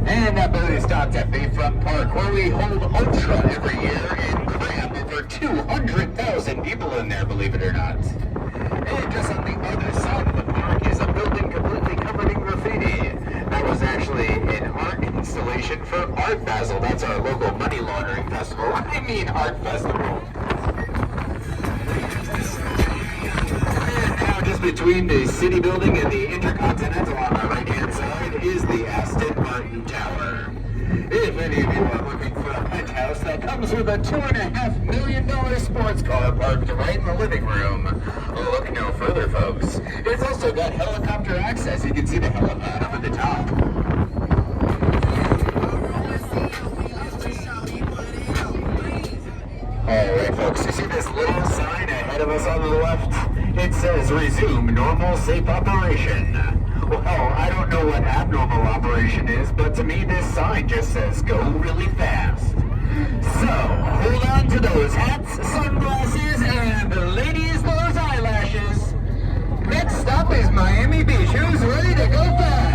And that boat stopped at Bayfront Park, where we hold Ultra every year and cram over 200,000 people in there, believe it or not. And just on the other side of the park is a building completely covered in graffiti. That was actually an art installation for Art Basel. That's our local money laundering festival. I mean art festival. And now just between the city building and the Intercontinental on the right-hand side is the Aston Martin Tower. If any of you are looking for a penthouse that comes with a $2.5 million sports car parked right in the living room, look no further, folks. It's also got helicopter access. You can see the helipad up at the top. Alright, folks, you see this little sign ahead of us on the left? It says, resume normal safe operation. Well, I don't know what abnormal operation is, but to me this sign just says, go really fast. So, hold on to those hats, sunglasses, and ladies, those eyelashes. Next stop is Miami Beach. Who's ready to go fast?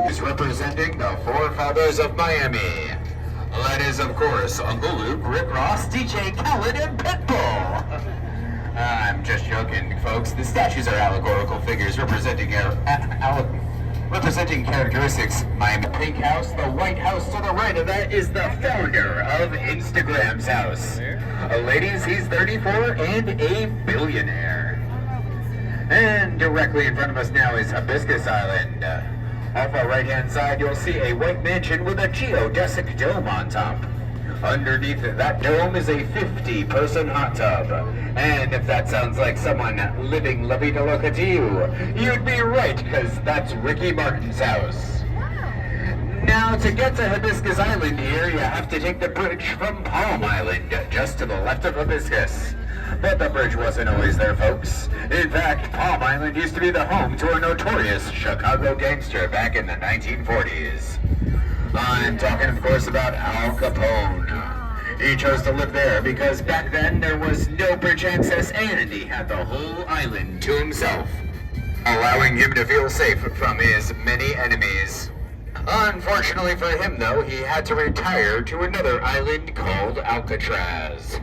He's representing the forefathers of Miami. That is, of course, Uncle Luke, Rick Ross, DJ Khaled, and Pitbull. I'm just joking, folks. The statues are allegorical figures representing characteristics. Miami Pink House, the White House to the right of that is the founder of Instagram's house. Ladies, he's 34 and a billionaire. And directly in front of us now is Hibiscus Island. Off our right-hand side, you'll see a white mansion with a geodesic dome on top. Underneath that dome is a 50-person hot tub. And if that sounds like someone living La Vida Loca to you, you'd be right, because that's Ricky Martin's house. Now, to get to Hibiscus Island here, you have to take the bridge from Palm Island, just to the left of Hibiscus. But the bridge wasn't always there, folks. In fact, Palm Island used to be the home to a notorious Chicago gangster back in the 1940s. I'm talking, of course, about Al Capone. He chose to live there because back then there was no bridge access and he had the whole island to himself, allowing him to feel safe from his many enemies. Unfortunately for him, though, he had to retire to another island called Alcatraz.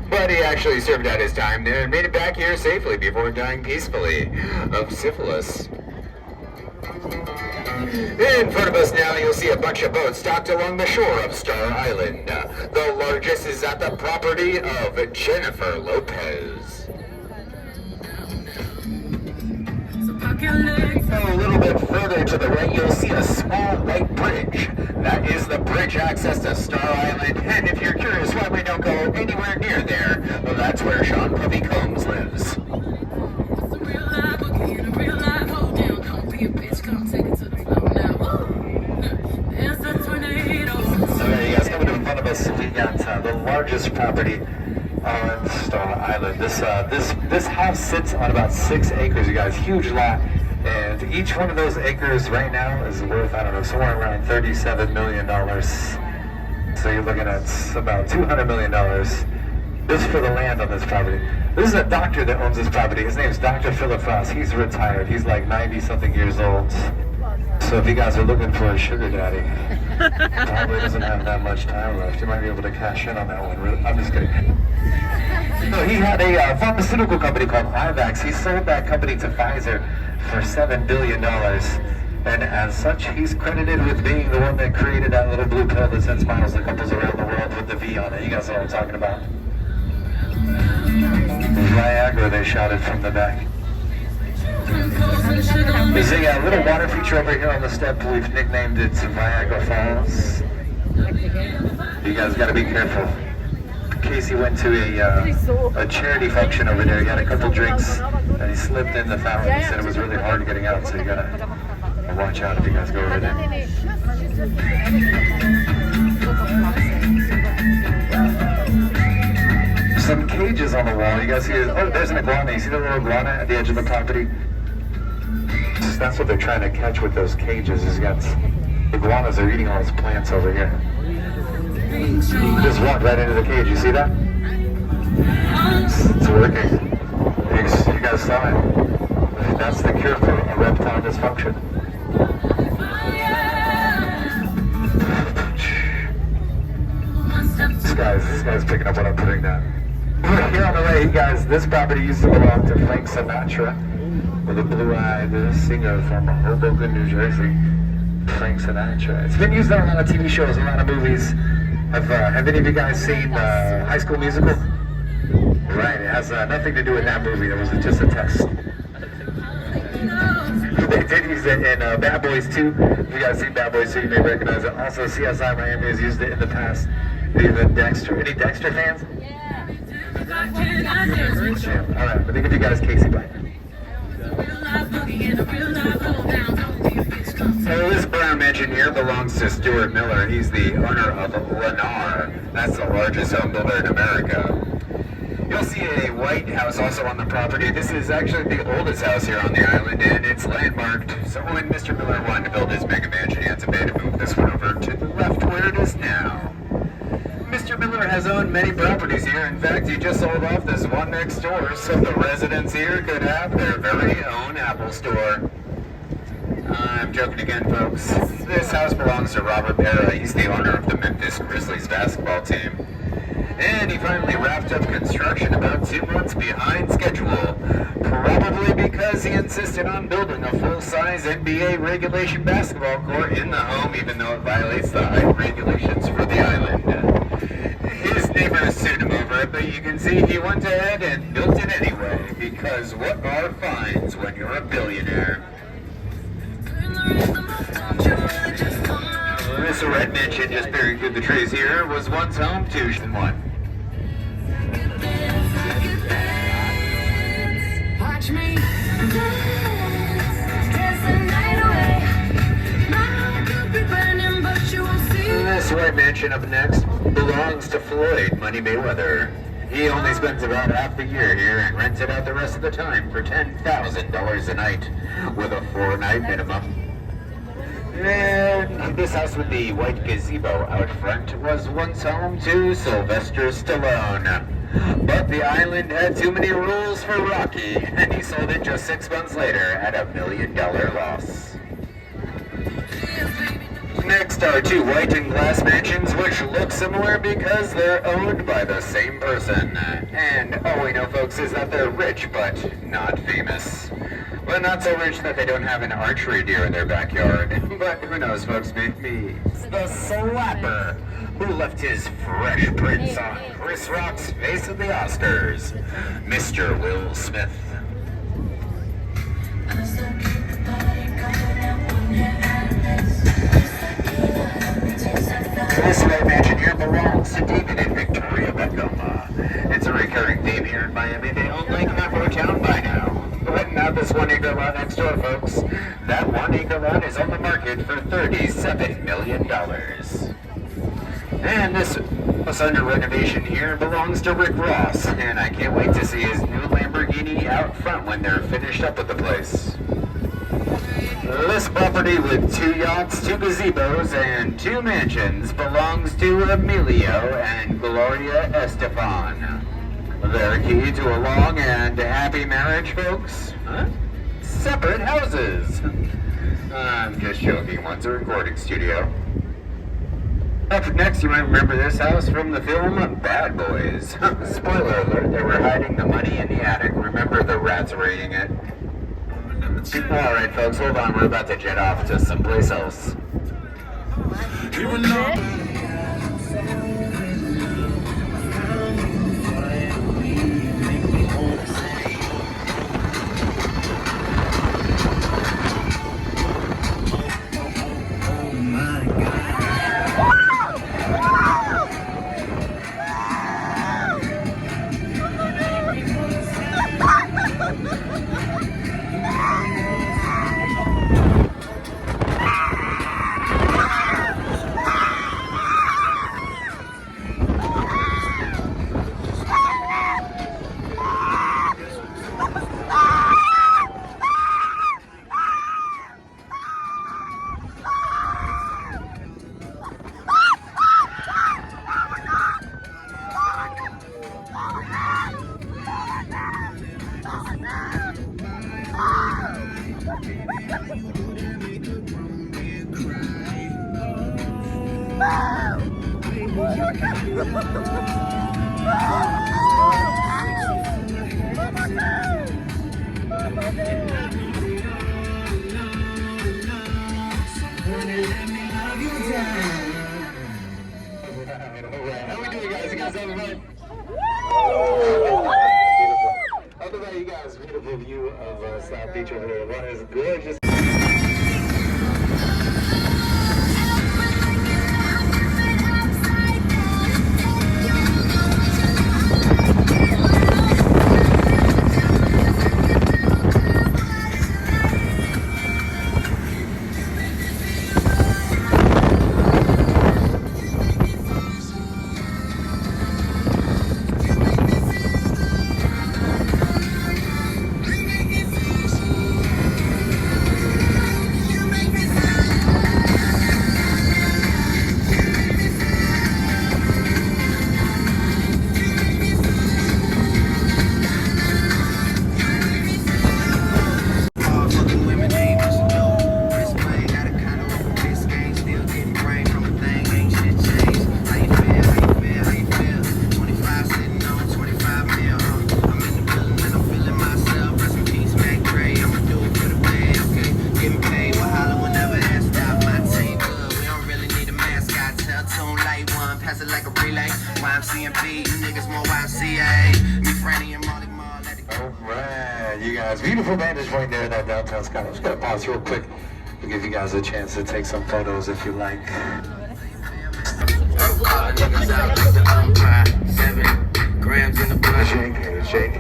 But he actually served out his time there and made it back here safely before dying peacefully of syphilis. In front of us now, you'll see a bunch of boats docked along the shore of Star Island. The largest is at the property of Jennifer Lopez. A little bit further to the right, you'll see a small white bridge. That is the bridge access to Star Island, and if you're curious why we don't go anywhere near there, well, that's where Sean Puffy Combs lives. So there you guys, coming in front of us, we got the largest property on Star Island. This house sits on about 6 acres, you guys, huge lot. And each one of those acres right now is worth, I don't know, somewhere around $37 million. So you're looking at about $200 million just for the land on this property. This is a doctor that owns this property. His name's Dr. Philip Ross. He's retired. He's like 90-something years old. So if you guys are looking for a sugar daddy, probably doesn't have that much time left. You might be able to cash in on that one. I'm just kidding. So he had a pharmaceutical company called Ivax. He sold that company to Pfizer for $7 billion. And as such, he's credited with being the one that created that little blue pill that sends miles to couples around the world with the V on it. You guys know what I'm talking about. Viagra, they shouted from the back. There's a little water feature over here on the step. We've nicknamed it Viagra Falls. You guys got to be careful. Casey went to a charity function over there. He had a couple drinks and he slipped in the fountain. He said it was really hard getting out, so you got to watch out if you guys go over there. Some cages on the wall. You guys see it? Oh, there's an iguana. You see the little iguana at the edge of the property? That's what they're trying to catch with those cages. Is got iguanas are eating all those plants over here. Just walked right into the cage. You see that? It's working. You guys saw it. That's the cure for erectile dysfunction. This guy's picking up what I'm putting down. Here on the right, guys, this property used to belong to Frank Sinatra, the blue-eyed singer from Hoboken, New Jersey. Frank Sinatra. It's been used on a lot of TV shows, a lot of movies. Have any of you guys seen High School Musical? Right, it has nothing to do with that movie. That was just a test. They did use it in Bad Boys 2. If you guys seen Bad Boys 2, you may recognize it. Also, CSI Miami has used it in the past. Even Dexter. Any Dexter fans? Yeah. All right, let me give you guys Casey back. So this brown mansion here belongs to Stuart Miller. He's the owner of Lennar. That's the largest home builder in America. You'll see a white house also on the property. This is actually the oldest house here on the island, and it's landmarked. So when Mr. Miller wanted to build his mega mansion, he had to pay to move this one over to the left where it is now. Mr. Miller has owned many properties here. In fact, he just sold off this one next door so the residents here could have their very own Apple store. I'm joking again, folks. This house belongs to Robert Barra. He's the owner of the Memphis Grizzlies basketball team. And he finally wrapped up construction about 2 months behind schedule. Probably because he insisted on building a full-size NBA regulation basketball court in the home, even though it violates the height regulations for the island. His neighbors sued him over it, but you can see he went ahead and built it anyway, because what are fines when you're a billionaire? This red mansion just peering through the trees here was once home to one. Watch me dance the night away. My heart could be burning, but you won't see. This red mansion up next belongs to Floyd Money Mayweather. He only spends about half the year here and rents it out the rest of the time for $10,000 a night, with a 4-night minimum. And this house with the white gazebo out front was once home to Sylvester Stallone. But the island had too many rules for Rocky, and he sold it just 6 months later at $1 million loss. Next are 2 white and glass mansions which look similar because they're owned by the same person. And all we know, folks, is that they're rich but not famous. Well, not so rich that they don't have an archery deer in their backyard. But who knows, folks, maybe the slapper who left his fresh prints on Chris Rock's face at the Oscars, Mr. Will Smith. This red mansion here belongs to David and Victoria Beckham. It's a recurring theme here in Miami. They own Lake Afro Town by now. But not this 1-acre lot next door, folks. That 1-acre lot is on the market for $37 million. And this was under renovation here belongs to Rick Ross. And I can't wait to see his new Lamborghini out front when they're finished up with the place. This property with 2 yachts, 2 gazebos, and 2 mansions belongs to Emilio and Gloria Estefan. Their key to a long and happy marriage, folks? Huh? Separate houses. I'm just joking. One's a recording studio. Up next, you might remember this house from the film Bad Boys. Spoiler alert, they were hiding the money in the attic. Remember, the rats raiding it. Alright, folks, hold on. We're about to jet off to someplace else. How we doing, guys? You guys having fun? How about you guys? Beautiful view of South Beach over there. The water is gorgeous. beat, you niggas more YMCA. Me, Franny, and Molly Mall. Alright, you guys, beautiful vantage point there in that downtown sky. I'm just gonna pause real quick to give you guys a chance to take some photos if you like. I'm calling niggas out like the umpire. 7 grams in the blood. JK.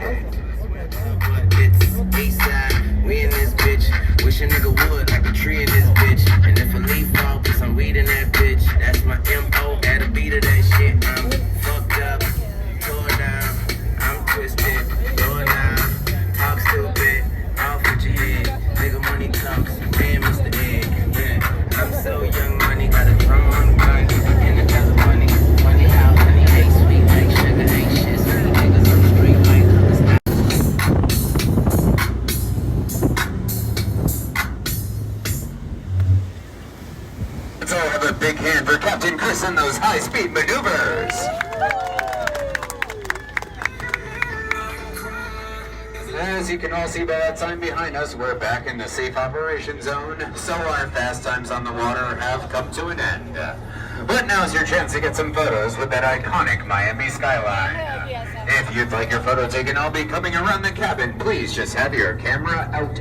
It's Eastside, we in this bitch. Wish a nigga would like a tree in this bitch. And if a leaf fall, put some weed in that bitch. That's my MO, at a beat of that shit. I'm fucked up, tore down. I'm twisted, going down. Talk stupid, off with your head. Nigga money talks, man, Mr. Egg. Yeah, I'm so young, money got a drum on the gun. And it does money. Funny how honey ain't sweet like sugar, ain't shit. Sweet niggas on the street like hookers. Let's all have a big hand for Captain Chris in those high-speed maneuvers. As you can all see by that sign behind us, we're back in the safe operation zone, so our fast times on the water have come to an end. But now's your chance to get some photos with that iconic Miami skyline. If you'd like your photo taken, I'll be coming around the cabin. Please just have your camera out.